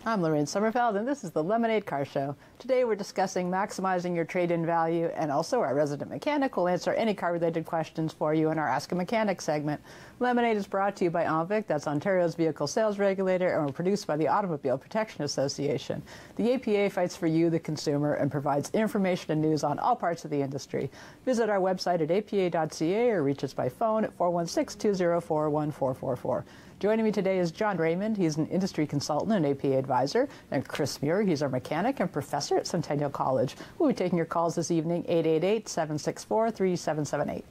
I'm Lorraine Sommerfeld, and this is the Lemonade Car Show. Today we're discussing maximizing your trade-in value, and also our resident mechanic will answer any car-related questions for you in our Ask a Mechanic segment. Lemonade is brought to you by OMVIC, that's Ontario's vehicle sales regulator, and we're produced by the Automobile Protection Association. The APA fights for you, the consumer, and provides information and news on all parts of the industry. Visit our website at apa.ca or reach us by phone at 416-204-1444. Joining me today is John Raymond. He's an industry consultant and APA advisor. And Chris Muir, he's our mechanic and professor at Centennial College. We'll be taking your calls this evening, 888-764-3778.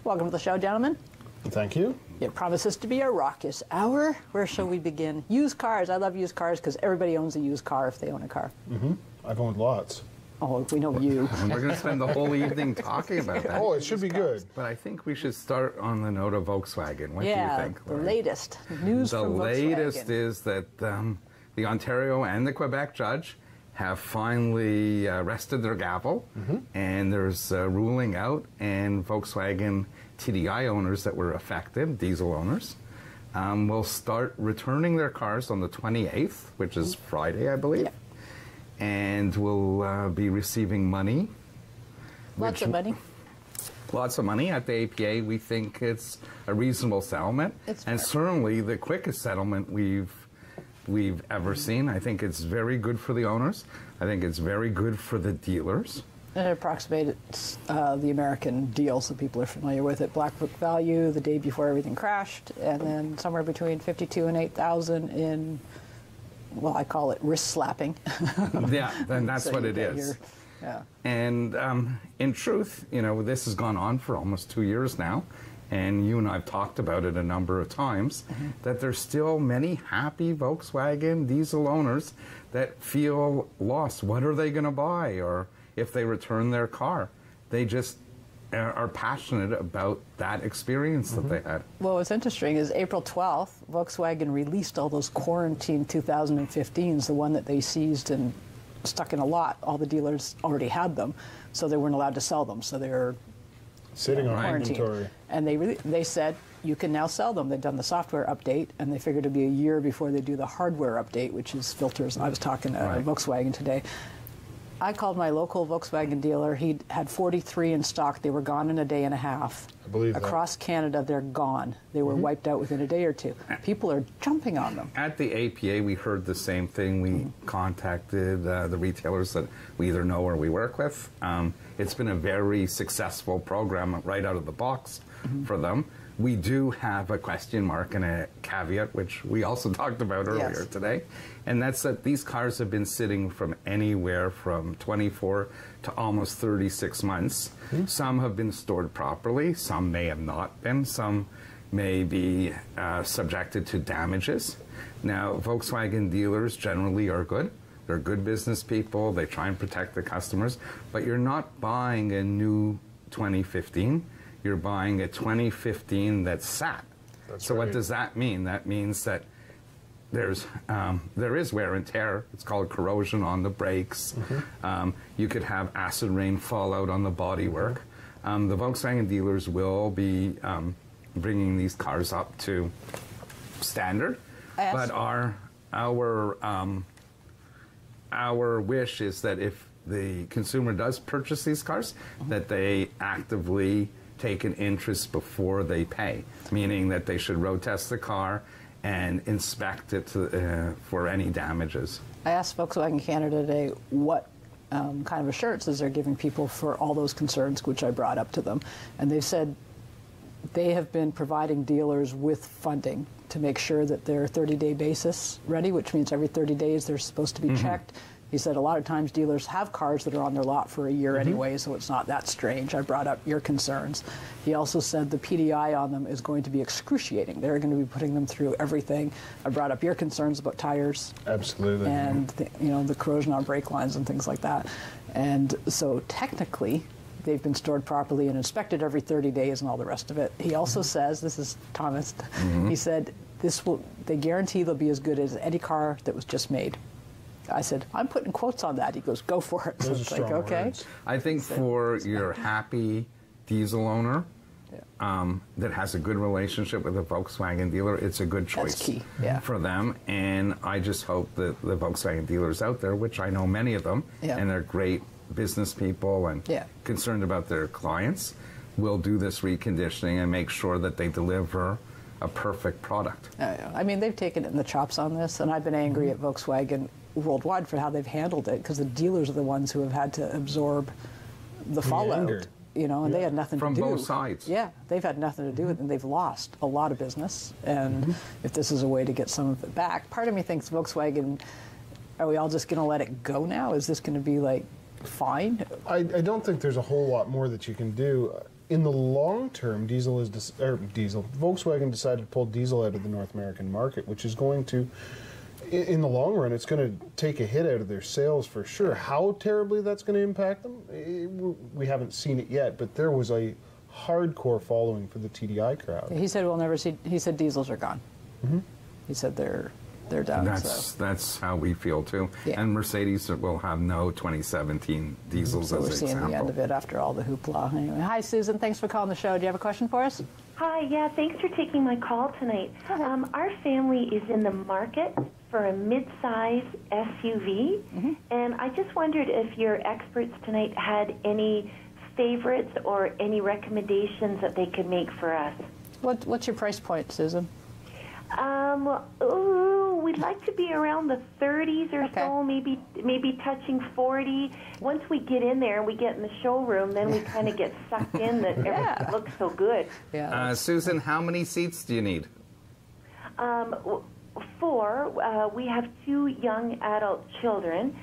Welcome to the show, gentlemen. Thank you. It promises to be a raucous hour. Where shall we begin? Used cars. I love used cars because everybody owns a used car if they own a car. Mm-hmm. I've owned lots. Oh, we know you. And we're going to spend the whole evening talking about that. Oh, it should be good. But I think we should start on the note of Volkswagen. What do you think, the Lauren? latest news from Volkswagen. The latest is that the Ontario and the Quebec judge have finally rested their gavel, and there's a ruling out, and Volkswagen TDI owners that were affected, diesel owners, will start returning their cars on the 28th, which is Friday, I believe. Yep. And will be receiving money. Lots of money. Lots of money. At the APA, we think it's a reasonable settlement. And certainly the quickest settlement we've ever seen. I think it's very good for the owners. I think it's very good for the dealers. And it approximates the American deal, so people are familiar with it. Black Book value the day before everything crashed, and then somewhere between 52 and 8,000 in, well, I call it wrist slapping. Yeah, then that's so what it is. Yeah. And in truth, you know, this has gone on for almost 2 years now, and you and I have talked about it a number of times, that there's still many happy Volkswagen diesel owners that feel lost. What are they going to buy? Or if they return their car, they just are passionate about that experience that they had. Well, what's interesting is April 12th, Volkswagen released all those quarantine 2015s, the one that they seized and stuck in a lot. All the dealers already had them, so they weren't allowed to sell them. So they were sitting on quarantine. inventory. And they said, you can now sell them. They'd done the software update, and they figured it'd be a year before they do the hardware update, which is filters. I was talking to Volkswagen today. I called my local Volkswagen dealer. He had 43 in stock. They were gone in a day and a half. I believe Across Canada, they're gone. They were wiped out within a day or two. People are jumping on them. At the APA, we heard the same thing. We contacted the retailers that we either know or we work with. It's been a very successful program right out of the box for them. We do have a question mark and a caveat, which we also talked about earlier today, and that's that these cars have been sitting from anywhere from 24 to almost 36 months. Some have been stored properly, some may have not been, some may be subjected to damages. Now, Volkswagen dealers generally are good. They're good business people. They try and protect the customers, but you're not buying a new 2015. You're buying a 2015 that's sat. So what does that mean? That means that there is wear and tear. It's called corrosion on the brakes. You could have acid rain fallout on the bodywork. The Volkswagen dealers will be bringing these cars up to standard, but our wish is that if the consumer does purchase these cars, that they actively take an interest before they pay, meaning that they should road test the car and inspect it for any damages. I asked Volkswagen Canada today what kind of assurances they're giving people for all those concerns, which I brought up to them. And they said they have been providing dealers with funding to make sure that they're 30-day basis ready, which means every 30 days they're supposed to be checked. He said a lot of times dealers have cars that are on their lot for a year anyway, so it's not that strange. I brought up your concerns. He also said the PDI on them is going to be excruciating. They're going to be putting them through everything. I brought up your concerns about tires. Absolutely. And the corrosion on brake lines and things like that. And so technically, they've been stored properly and inspected every 30 days and all the rest of it. He also says, this is Thomas, he said, they guarantee they'll be as good as any car that was just made. I said, I'm putting quotes on that. He goes, go for it. So Those it's are like, strong okay. words. I think for your happy diesel owner, that has a good relationship with a Volkswagen dealer, it's a good choice That's key, yeah. for them. And I just hope that the Volkswagen dealers out there, which I know many of them, Yeah. and they're great business people and Yeah. concerned about their clients, will do this reconditioning and make sure that they deliver a perfect product. I mean, they've taken it in the chops on this, and I've been angry at Volkswagen worldwide for how they've handled it, because the dealers are the ones who have had to absorb the fallout. anger. You know, and they had nothing From to do. both sides. Yeah, they've had nothing to do with it, and they've lost a lot of business. And if this is a way to get some of it back, part of me thinks Volkswagen, are we all just going to let it go now? Is this going to be like fine? I don't think there's a whole lot more that you can do. In the long term, Volkswagen decided to pull diesel out of the North American market, which is going to, in the long run, it's going to take a hit out of their sales for sure. How terribly that's going to impact them, we haven't seen it yet, but there was a hardcore following for the TDI crowd. He said we'll never see. He said diesels are gone. He said they're done. That's how we feel too. Yeah. And Mercedes will have no 2017 diesels So as we're an seeing example. the end of it after all the hoopla. Anyway, hi Susan, thanks for calling the show. Do you have a question for us? Hi, yeah, thanks for taking my call tonight. Our family is in the market for a mid-size SUV, and I just wondered if your experts tonight had any favorites or any recommendations that they could make for us. What's your price point, Susan? We'd like to be around the 30s or so, maybe touching 40. Once we get in there and we get in the showroom, then we kind of get sucked in that everything looks so good. Yeah. Susan, how many seats do you need? 4. We have 2 young adult children.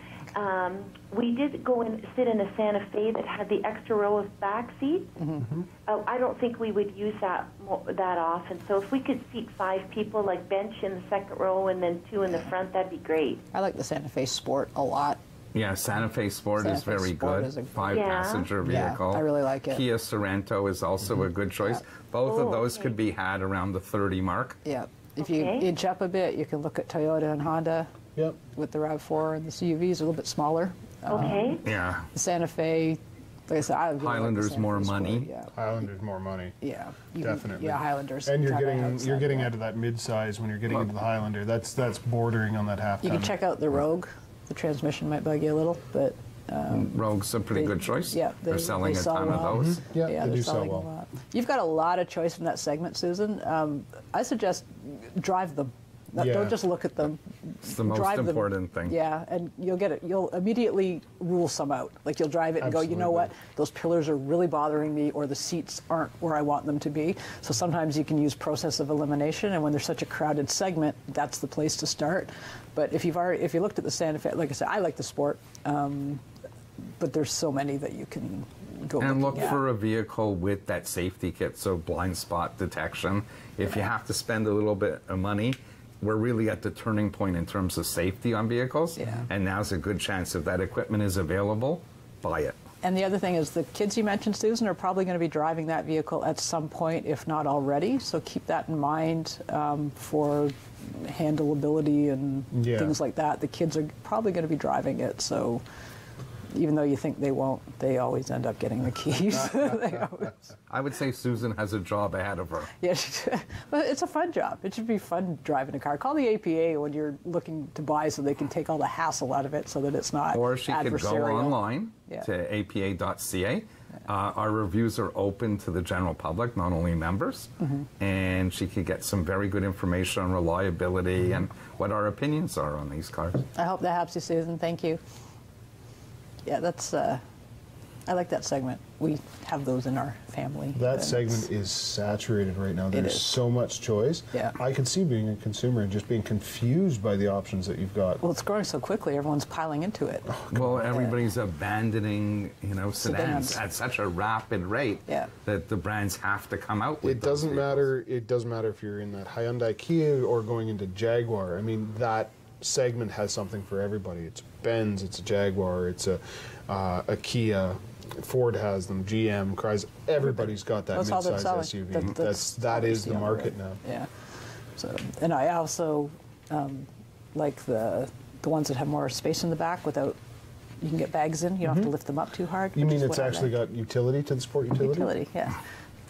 We did go and sit in a Santa Fe that had the extra row of back seats. I don't think we would use that often. So if we could seat 5 people, like bench in the second row and then 2 in the front, that'd be great. I like the Santa Fe Sport a lot. Yeah, Santa Fe Sport Santa is Fe very Sport good. is a- 5-passenger vehicle. I really like it. Kia Sorento is also a good choice. Both of those could be had around the 30 mark. Yeah. If you inch up a bit, you can look at Toyota and Honda. Yep. With the RAV4, and the CUVs are a little bit smaller. Okay. Yeah. The Santa Fe, like I said, I really like the Highlander's Santa more Fe Sport, money. Yeah. Highlander's more money. Yeah. Definitely. Yeah, Highlanders. And you're kinda getting outside, out of that mid-size when you're getting into the Highlander. That's bordering on that half. You can check out the Rogue. The transmission might bug you a little, but Rogue's a pretty good choice. Yeah, they're selling a sell ton of well. those. Yeah, Yeah, they they're do sell selling well. a lot. You've got a lot of choice in that segment, Susan. I suggest drive them. Yeah. Don't just look at them. It's the most Drive them. important thing. Yeah, and you'll get it. You'll immediately rule some out. Like you'll drive it and go, you know what? Those pillars are really bothering me, or the seats aren't where I want them to be. So sometimes you can use process of elimination, and when there's such a crowded segment, that's the place to start. But if you looked at the Santa Fe, like I said, I like the Sport, but there's so many that you can go And look looking at. for a vehicle with that safety kit, so blind spot detection. If you have to spend a little bit of money, we're really at the turning point in terms of safety on vehicles. Yeah. And now's a good chance, if that equipment is available, buy it. And the other thing is the kids you mentioned, Susan, are probably going to be driving that vehicle at some point, if not already. So keep that in mind for handleability and things like that. The kids are probably going to be driving it. So even though you think they won't, they always end up getting the keys. I would say Susan has a job ahead of her. Yeah, but it's a fun job. It should be fun driving a car. Call the APA when you're looking to buy so they can take all the hassle out of it so that it's not Or she could go adversarial. online Yeah. to apa.ca. Our reviews are open to the general public, not only members. And she could get some very good information on reliability and what our opinions are on these cars. I hope that helps you, Susan. Thank you. Yeah, that's. I like that segment. We have those in our family. That segment is saturated right now. There's is. so much choice. Yeah. I could see being a consumer and just being confused by the options that you've got. Well, it's growing so quickly. Everyone's piling into it. Well, everybody's abandoning, sedans at such a rapid rate that the brands have to come out with It doesn't those vehicles. matter. It doesn't matter if you're in that Hyundai Kia or going into Jaguar. I mean, that segment has something for everybody. It's Benz, it's a Jaguar, it's a Kia. Ford has them, GM, Chrysler. Everybody's got that That's all they're mid-size selling. SUV. That is the market now. Yeah. So, and I also like the ones that have more space in the back without. You can get bags in. You don't have to lift them up too hard. You which mean is it's what I actually like. got utility to the Sport utility? Utility, yeah.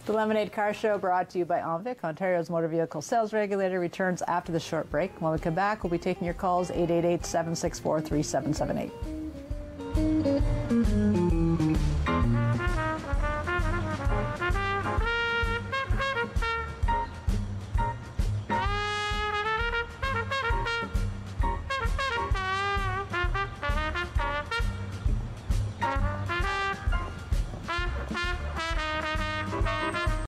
The Lemonade Car Show, brought to you by OMVIC, Ontario's motor vehicle sales regulator, returns after the short break. When we come back, we'll be taking your calls, 888-764-3778.